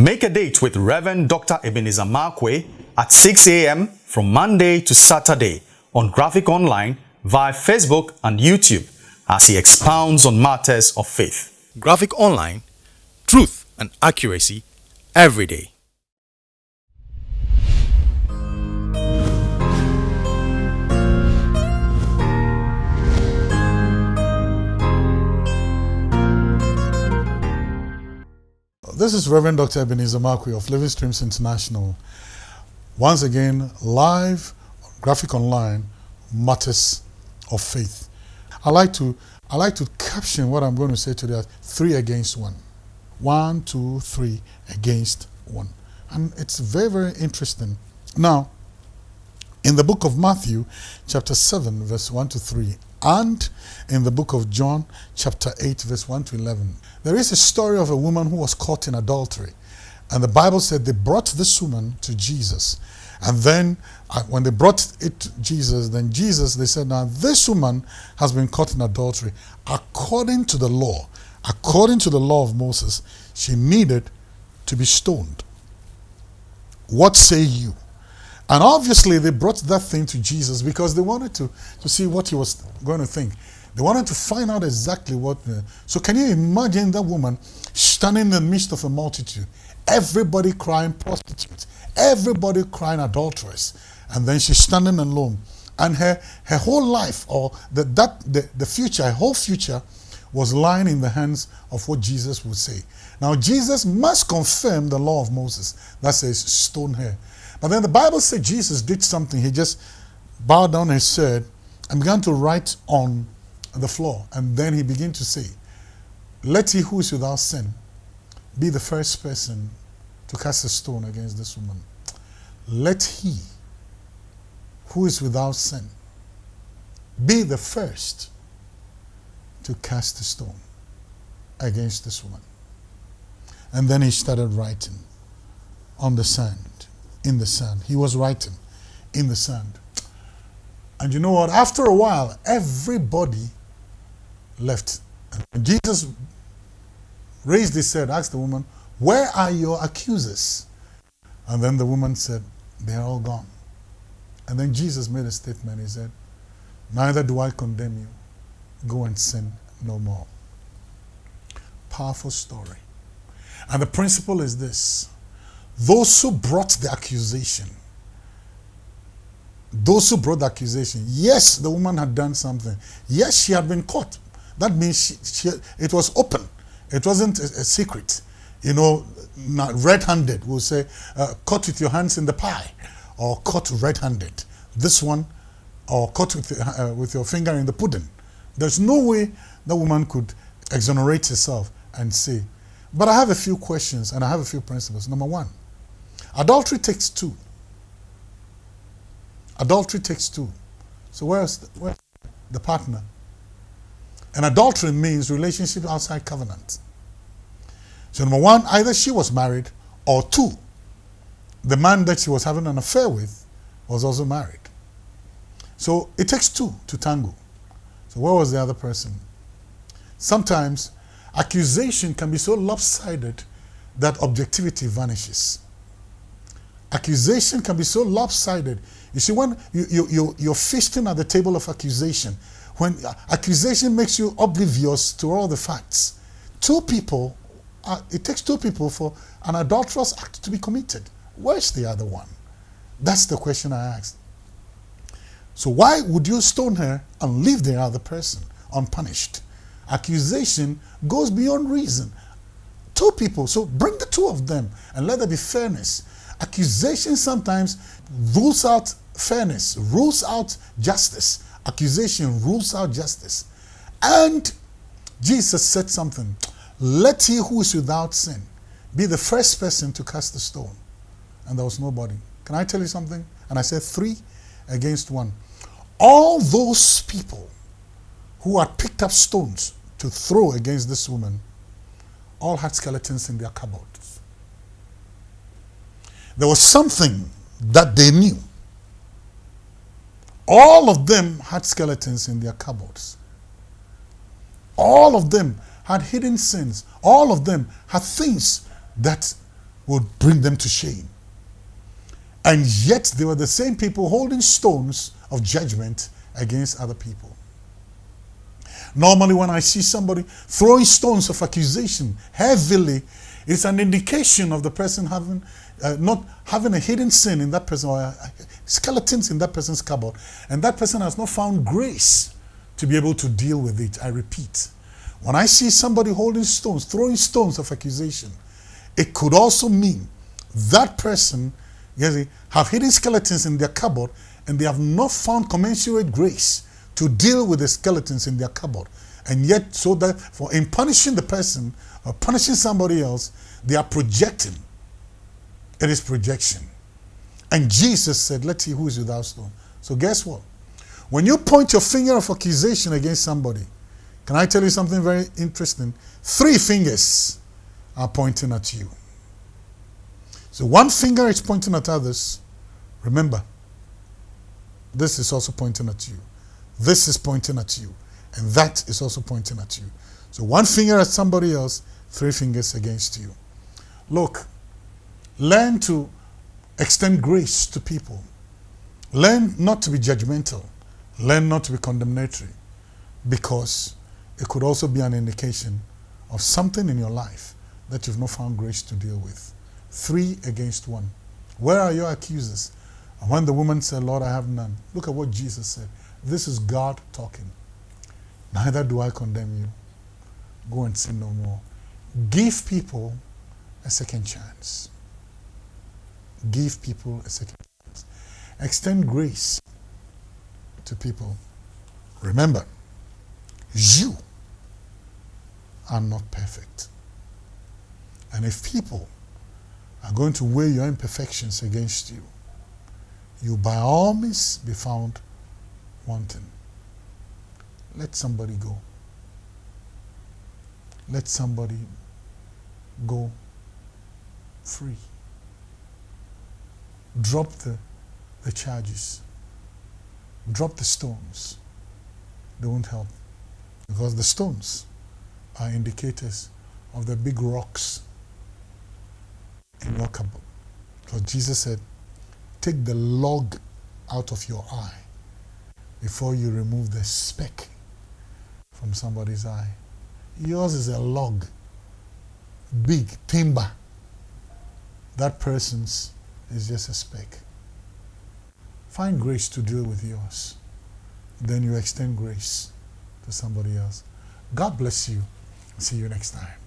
Make a date with Rev Dr Ebenezer Markwei at 6 a.m. from Monday to Saturday on Graphic Online via Facebook and YouTube as he expounds on matters of faith. Graphic Online, truth and accuracy every day. This is Rev Dr Ebenezer Markwei of Living Streams International. Once again, live on Graphic Online, Matters of Faith. I like to caption what I'm going to say today as 3 against 1. 1, 2, 3 against 1. And it's very, very interesting. Now, in the book of Matthew, chapter 7, verse 1 to 3, and in the book of John, chapter 8, verse 1 to 11, there is a story of a woman who was caught in adultery. And the Bible said they brought this woman to Jesus. And then when they brought it to Jesus, they said, now this woman has been caught in adultery. According to the law of Moses, she needed to be stoned. What say you? And obviously they brought that thing to Jesus because they wanted to see what he was going to think. They wanted to find out exactly what. So can you imagine that woman standing in the midst of a multitude, everybody crying prostitute, everybody crying adulteress, and then she's standing alone, and her whole life, or the future, her whole future, was lying in the hands of what Jesus would say. Now Jesus must confirm the law of Moses that says stone her. But then the Bible said Jesus did something. He just bowed down his head and began to write on the floor. And then he began to say, let he who is without sin be the first person to cast a stone against this woman. Let he who is without sin be the first to cast a stone against this woman. And then he started writing on the sand. In the sand. He was writing in the sand. And you know what? After a while, everybody left. And Jesus raised his head, asked the woman, where are your accusers? And then the woman said, they're all gone. And then Jesus made a statement. He said, neither do I condemn you. Go and sin no more. Powerful story. And the principle is this. Those who brought the accusation, yes, the woman had done something. Yes, she had been caught. That means it was open. It wasn't a secret. You know, red-handed, we'll say, caught with your hands in the pie, or caught red-handed. This one, or caught with your finger in the pudding. There's no way the woman could exonerate herself and say. But I have a few questions, and I have a few principles. Number one, adultery takes two. Adultery takes two. So where's the partner? And adultery means relationship outside covenant. So number one, either she was married, or two, the man that she was having an affair with was also married. So it takes two to tango. So where was the other person? Sometimes accusation can be so lopsided that objectivity vanishes. Accusation can be so lopsided. You see, when you're feasting at the table of accusation, when accusation makes you oblivious to all the facts, it takes two people for an adulterous act to be committed. Where's the other one? That's the question I asked. So why would you stone her and leave the other person unpunished? Accusation goes beyond reason. Two people, so bring the two of them and let there be fairness. Accusation sometimes rules out fairness, rules out justice. Accusation rules out justice. And Jesus said something. Let he who is without sin be the first person to cast the stone. And there was nobody. Can I tell you something? And I said 3 against 1. All those people who had picked up stones to throw against this woman all had skeletons in their cupboards. There was something that they knew. All of them had skeletons in their cupboards. All of them had hidden sins. All of them had things that would bring them to shame. And yet they were the same people holding stones of judgment against other people. Normally when I see somebody throwing stones of accusation heavily, it's an indication of the person not having a hidden sin in that person, or skeletons in that person's cupboard, and that person has not found grace to be able to deal with it. I repeat, when I see somebody holding stones, throwing stones of accusation, it could also mean that person have hidden skeletons in their cupboard, and they have not found commensurate grace to deal with the skeletons in their cupboard. And yet, so that in punishing the person or punishing somebody else, they are projecting. It is projection. And Jesus said, "Let's see who is without stone." So guess what? When you point your finger of accusation against somebody, can I tell you something very interesting? 3 fingers are pointing at you. So one finger is pointing at others. Remember, this is also pointing at you. This is pointing at you. And that is also pointing at you. So one finger at somebody else, 3 fingers against you. Look, learn to extend grace to people. Learn not to be judgmental. Learn not to be condemnatory, because it could also be an indication of something in your life that you've not found grace to deal with. 3 against 1. Where are your accusers? And when the woman said, "Lord, I have none," look at what Jesus said. This is God talking. "Neither do I condemn you. Go and sin no more." Give people a second chance. Give people a second chance. Extend grace to people. Remember, you are not perfect. And if people are going to weigh your imperfections against you, you by all means be found wanting. Let somebody go. Let somebody go free. Drop the charges. Drop the stones. They won't help, because the stones are indicators of the big rocks in your cupboard. Because Jesus said, "Take the log out of your eye before you remove the speck from somebody's eye." Yours is a log, big timber. That person's is just a speck. Find grace to deal with yours. Then you extend grace to somebody else. God bless you. See you next time.